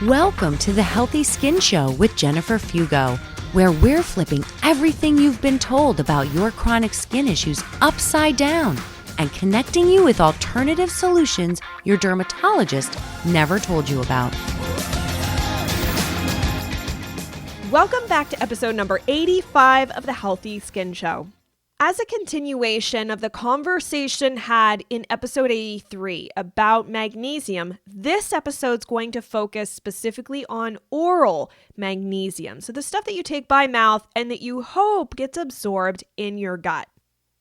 Welcome to the Healthy Skin Show with Jennifer Fugo, where we're flipping everything you've been told about your chronic skin issues upside down and connecting you with alternative solutions your dermatologist never told you about. Welcome back to episode number 85 of the Healthy Skin Show. As a continuation of the conversation had in episode 83 about magnesium, this episode's going to focus specifically on oral magnesium. So the stuff that you take by mouth and that you hope gets absorbed in your gut.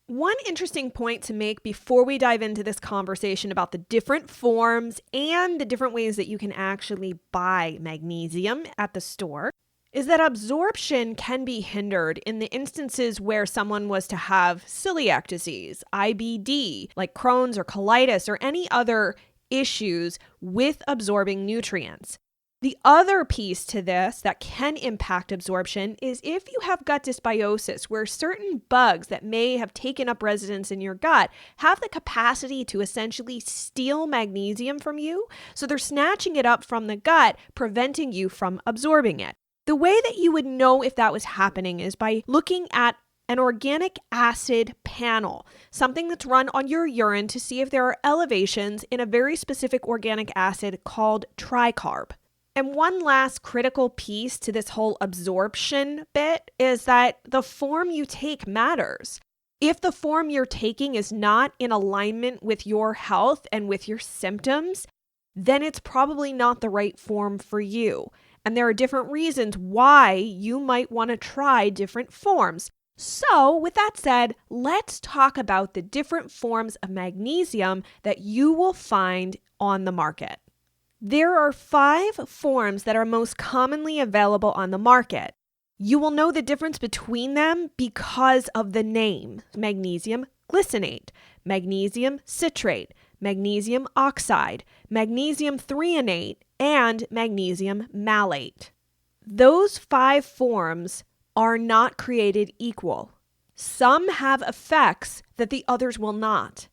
One interesting point to make before we dive into this conversation about the different forms and the different ways that you can actually buy magnesium at the store is that absorption can be hindered in the instances where someone was to have celiac disease, IBD, like Crohn's or colitis, or any other issues with absorbing nutrients. The other piece to this that can impact absorption is if you have gut dysbiosis, where certain bugs that may have taken up residence in your gut have the capacity to essentially steal magnesium from you. So they're snatching it up from the gut, preventing you from absorbing it. The way that you would know if that was happening is by looking at an organic acid panel, something that's run on your urine to see if there are elevations in a very specific organic acid called tricarb. And one last critical piece to this whole absorption bit is that the form you take matters. If the form you're taking is not in alignment with your health and with your symptoms, then it's probably not the right form for you. And there are different reasons why you might want to try different forms. So with that said, let's talk about the different forms of magnesium that you will find on the market. There are 5 forms that are most commonly available on the market. You will know the difference between them because of the name: magnesium glycinate, magnesium citrate, magnesium oxide, magnesium threonate, and magnesium malate. Those 5 forms are not created equal. Some have effects that the others will not.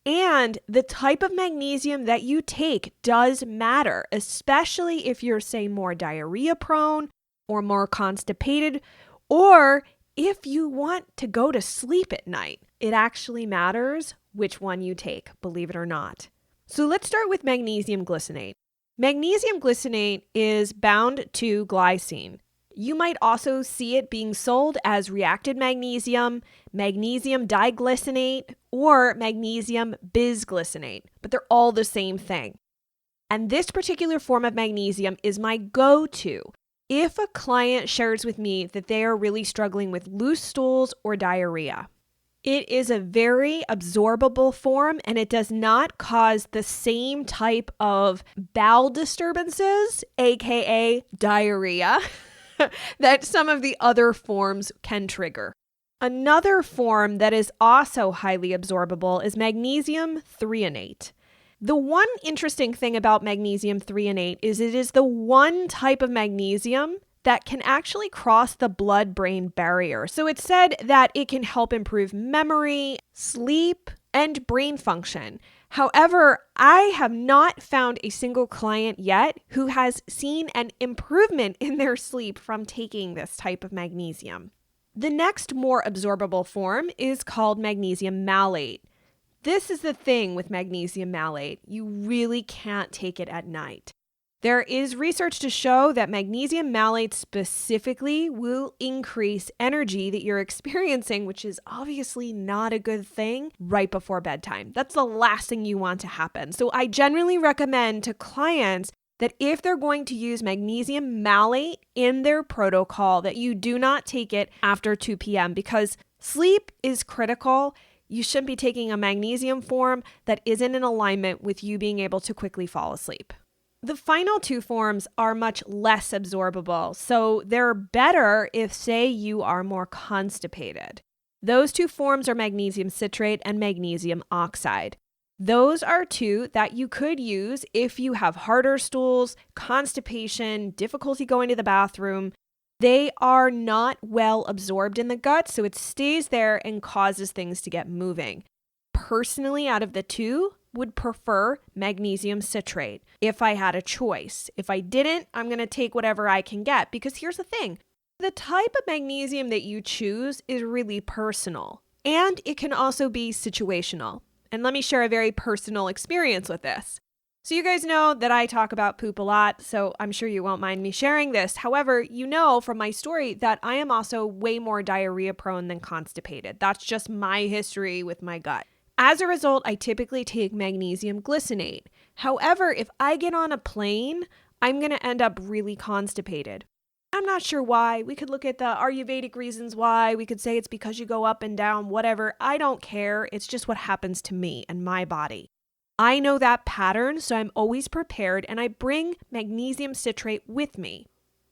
And the type of magnesium that you take does matter, especially if you're, say, more diarrhea prone or more constipated, or if you want to go to sleep at night. It actually matters which one you take, believe it or not. So let's start with magnesium glycinate. Magnesium glycinate is bound to glycine. You might also see it being sold as reacted magnesium, magnesium diglycinate, or magnesium bisglycinate, but they're all the same thing. And this particular form of magnesium is my go-to if a client shares with me that they are really struggling with loose stools or diarrhea. It is a very absorbable form, and it does not cause the same type of bowel disturbances, aka diarrhea, that some of the other forms can trigger. Another form that is also highly absorbable is magnesium threonate. The one interesting thing about magnesium threonate is it is the one type of magnesium that can actually cross the blood-brain barrier. So it's said that it can help improve memory, sleep, and brain function. However, I have not found a single client yet who has seen an improvement in their sleep from taking this type of magnesium. The next more absorbable form is called magnesium malate. This is the thing with magnesium malate. You really can't take it at night. There is research to show that magnesium malate specifically will increase energy that you're experiencing, which is obviously not a good thing, right before bedtime. That's the last thing you want to happen. So I generally recommend to clients that if they're going to use magnesium malate in their protocol, that you do not take it after 2 p.m. because sleep is critical. You shouldn't be taking a magnesium form that isn't in alignment with you being able to quickly fall asleep. The final 2 forms are much less absorbable, so they're better if, say, you are more constipated. Those 2 forms are magnesium citrate and magnesium oxide. Those are 2 that you could use if you have harder stools, constipation, difficulty going to the bathroom. They are not well absorbed in the gut, so it stays there and causes things to get moving. Personally, out of the 2, would prefer magnesium citrate if I had a choice. If I didn't, I'm going to take whatever I can get, because here's the thing. The type of magnesium that you choose is really personal, and it can also be situational. And let me share a very personal experience with this. So you guys know that I talk about poop a lot, so I'm sure you won't mind me sharing this. However, you know from my story that I am also way more diarrhea prone than constipated. That's just my history with my gut. As a result, I typically take magnesium glycinate. However, if I get on a plane, I'm going to end up really constipated. I'm not sure why. We could look at the Ayurvedic reasons why. We could say it's because you go up and down, whatever. I don't care. It's just what happens to me and my body. I know that pattern, so I'm always prepared, and I bring magnesium citrate with me.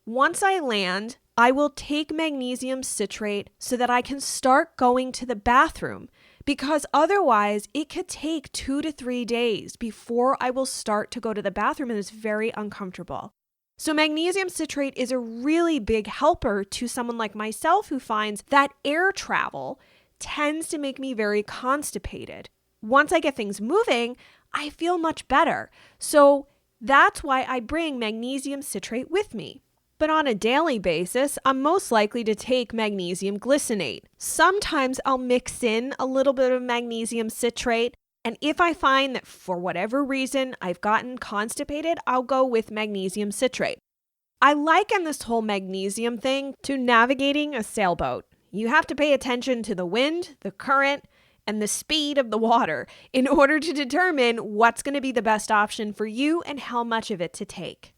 Once I land, I will take magnesium citrate so that I can start going to the bathroom, because otherwise it could take 2 to 3 days before I will start to go to the bathroom, and it's very uncomfortable. So magnesium citrate is a really big helper to someone like myself who finds that air travel tends to make me very constipated. Once I get things moving, I feel much better. So that's why I bring magnesium citrate with me. But on a daily basis, I'm most likely to take magnesium glycinate. Sometimes I'll mix in a little bit of magnesium citrate. And if I find that for whatever reason I've gotten constipated, I'll go with magnesium citrate. I liken this whole magnesium thing to navigating a sailboat. You have to pay attention to the wind, the current, and the speed of the water in order to determine what's going to be the best option for you and how much of it to take.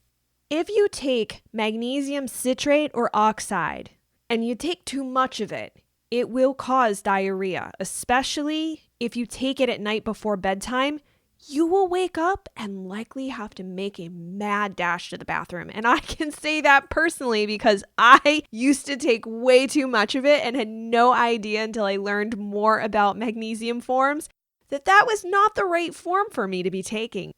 If you take magnesium citrate or oxide and you take too much of it, it will cause diarrhea, especially if you take it at night before bedtime. You will wake up and likely have to make a mad dash to the bathroom. And I can say that personally because I used to take way too much of it and had no idea until I learned more about magnesium forms that was not the right form for me to be taking.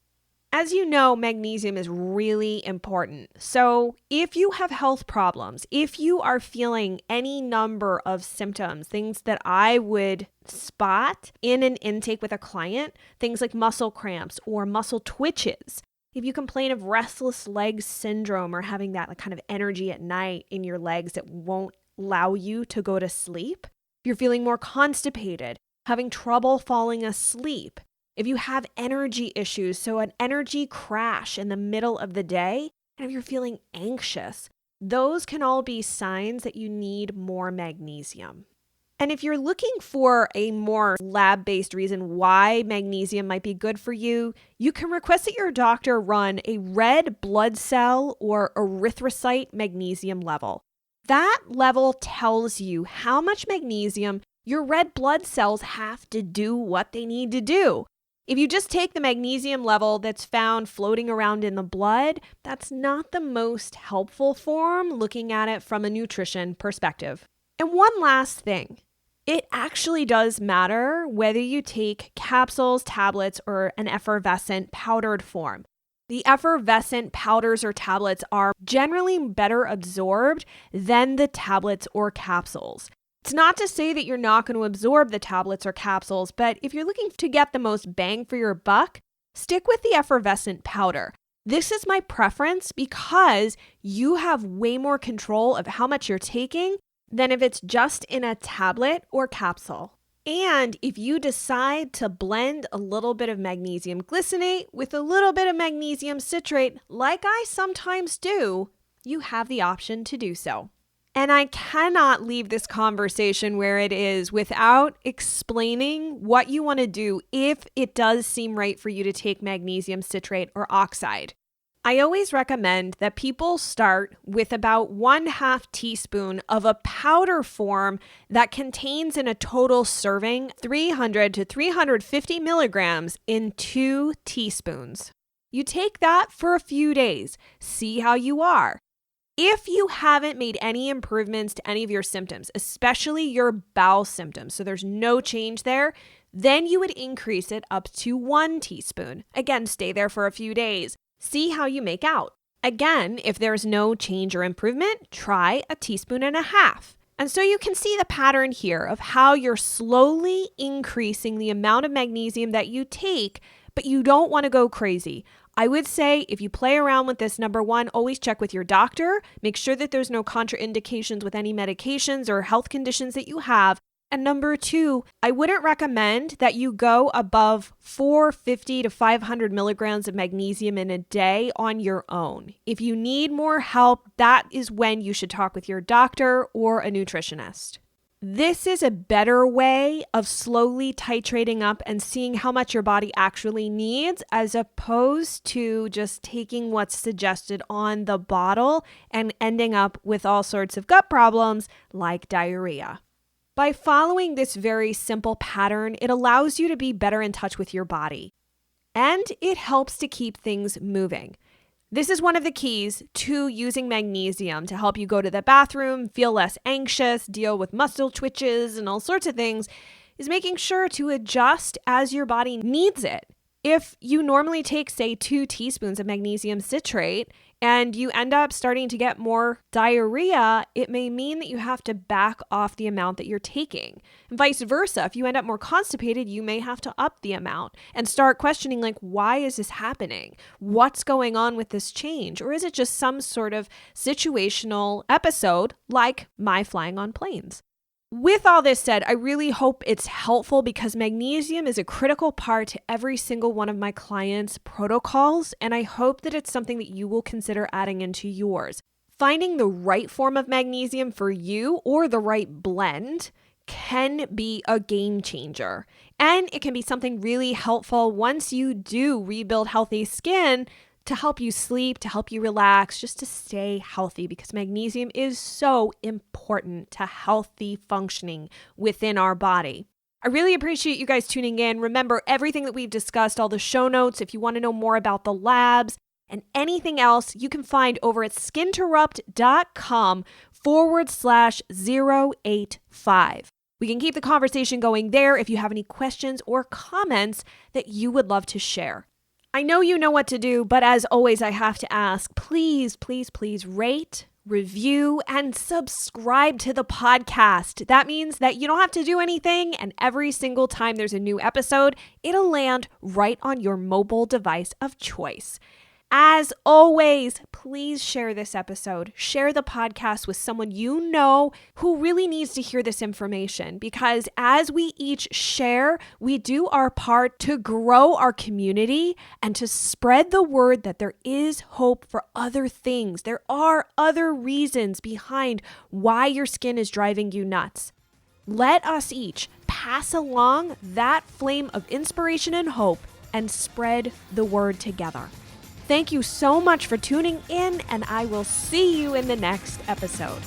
As you know, magnesium is really important. So if you have health problems, if you are feeling any number of symptoms, things that I would spot in an intake with a client, things like muscle cramps or muscle twitches, if you complain of restless leg syndrome or having that kind of energy at night in your legs that won't allow you to go to sleep, if you're feeling more constipated, having trouble falling asleep, if you have energy issues, so an energy crash in the middle of the day, and if you're feeling anxious, those can all be signs that you need more magnesium. And if you're looking for a more lab-based reason why magnesium might be good for you, you can request that your doctor run a red blood cell or erythrocyte magnesium level. That level tells you how much magnesium your red blood cells have to do what they need to do. If you just take the magnesium level that's found floating around in the blood, that's not the most helpful form looking at it from a nutrition perspective. And one last thing, it actually does matter whether you take capsules, tablets, or an effervescent powdered form. The effervescent powders or tablets are generally better absorbed than the tablets or capsules. It's not to say that you're not going to absorb the tablets or capsules, but if you're looking to get the most bang for your buck, stick with the effervescent powder. This is my preference because you have way more control of how much you're taking than if it's just in a tablet or capsule. And if you decide to blend a little bit of magnesium glycinate with a little bit of magnesium citrate, like I sometimes do, you have the option to do so. And I cannot leave this conversation where it is without explaining what you want to do if it does seem right for you to take magnesium citrate or oxide. I always recommend that people start with about 1/2 teaspoon of a powder form that contains in a total serving 300 to 350 milligrams in 2 teaspoons. You take that for a few days, see how you are. If you haven't made any improvements to any of your symptoms, especially your bowel symptoms, so there's no change there, then you would increase it up to 1 teaspoon. Again, stay there for a few days. See how you make out. Again, if there's no change or improvement, try 1.5 teaspoons. And so you can see the pattern here of how you're slowly increasing the amount of magnesium that you take but you don't want to go crazy. I would say if you play around with this, number one, always check with your doctor. Make sure that there's no contraindications with any medications or health conditions that you have. And number two, I wouldn't recommend that you go above 450 to 500 milligrams of magnesium in a day on your own. If you need more help, that is when you should talk with your doctor or a nutritionist. This is a better way of slowly titrating up and seeing how much your body actually needs, as opposed to just taking what's suggested on the bottle and ending up with all sorts of gut problems like diarrhea. By following this very simple pattern, it allows you to be better in touch with your body, and it helps to keep things moving. This is one of the keys to using magnesium to help you go to the bathroom, feel less anxious, deal with muscle twitches and all sorts of things, is making sure to adjust as your body needs it. If you normally take, say, 2 teaspoons of magnesium citrate and you end up starting to get more diarrhea, it may mean that you have to back off the amount that you're taking. And vice versa, if you end up more constipated, you may have to up the amount and start questioning, like, why is this happening? What's going on with this change? Or is it just some sort of situational episode like my flying on planes? With all this said, I really hope it's helpful because magnesium is a critical part to every single one of my clients' protocols, and I hope that it's something that you will consider adding into yours. Finding the right form of magnesium for you or the right blend can be a game changer, and it can be something really helpful once you do rebuild healthy skin to help you sleep, to help you relax, just to stay healthy, because magnesium is so important to healthy functioning within our body. I really appreciate you guys tuning in. Remember, everything that we've discussed, all the show notes, if you want to know more about the labs and anything else, you can find over at skinterrupt.com/085. We can keep the conversation going there if you have any questions or comments that you would love to share. I know you know what to do, but as always, I have to ask, please, please, please rate, review, and subscribe to the podcast. That means that you don't have to do anything, and every single time there's a new episode, it'll land right on your mobile device of choice. As always, please share this episode. Share the podcast with someone you know who really needs to hear this information, because as we each share, we do our part to grow our community and to spread the word that there is hope for other things. There are other reasons behind why your skin is driving you nuts. Let us each pass along that flame of inspiration and hope and spread the word together. Thank you so much for tuning in, and I will see you in the next episode.